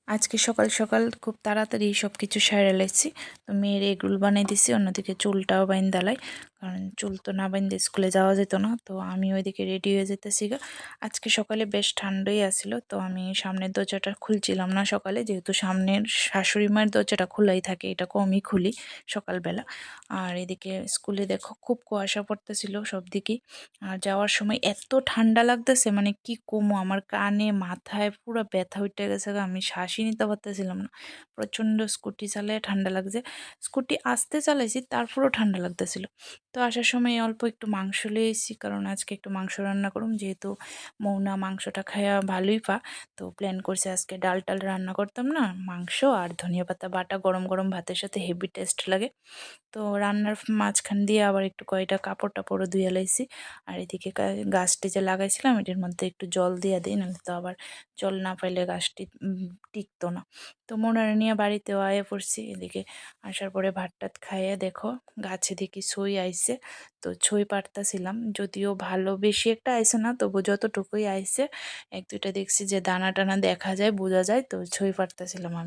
আজকে সকাল সকাল খুব তাড়াতাড়ি সব কিছু সাইরা লাইছি। তো মেয়ের এগরোল বানাই দিছি, অন্যদিকে চুলটাও বাইন্দা লাই। কারণ চুল তো না বাইন্দে স্কুলে যাওয়া যেত না। তো আমি ওইদিকে রেডি হয়ে যেতেছি গা। আজকে সকালে বেশ ঠান্ডাই আছিল, তো আমি সামনের দরজাটা খুলছিলাম না সকালে, যেহেতু সামনের শাশুড়ি মায়ের দরজাটা খোলাই থাকে, এটা কমই খুলি সকালবেলা। আর এদিকে স্কুলে দেখো খুব কুয়াশা পড়তেছিল সব দিকেই। আর যাওয়ার সময় এত ঠান্ডা লাগতেছে, মানে কি কমো, আমার কানে মাথায় পুরো ব্যথা উঠে গেছে গা। আমি শ্বাসই নিতে পারতেছিলাম না, প্রচণ্ড স্কুটি চালায় ঠান্ডা লাগছে। স্কুটি আস্তে চালাইছি, তারপরেও ঠান্ডা লাগতেছিল। তো আসার সময় অল্প একটু মাংস লিয়ে এসেছি, কারণ আজকে একটু মাংস রান্না করুম, যেহেতু মৌনা মাংসটা খাইয়া ভালোই পা। তো প্ল্যান করছে আজকে ডাল টাল রান্না করতাম না, মাংস আর ধনিয়া পাতা বাটা গরম গরম ভাতের সাথে হেভি টেস্ট লাগে। তো রান্নার মাঝখান দিয়ে আবার একটু কয়টা কাপড় টাপড়ও ধুয়ে লাইছি। আর এদিকে গাছটি যে লাগাইছিলাম এটার মধ্যে একটু জল দিয়ে দিই, নাহলে তো আবার জল না পাইলে গাছটি টিকতো না। তো মোনারে নিয়ে বাড়িতেও আয়ে পড়ছি। এদিকে আসার পরে ভাত টাত খাইয়ে দেখো গাছে দেখি ছই আইছে। তো ছই পাড়তাছিলাম, যদিও ভালো বেশি একটা আইছে না, তবু যতটুকুই আইছে এক দুইটা দেখছি যে দানা টানা দেখা যায়, বোঝা যায়, তো ছই পাড়তাছিলাম আমি।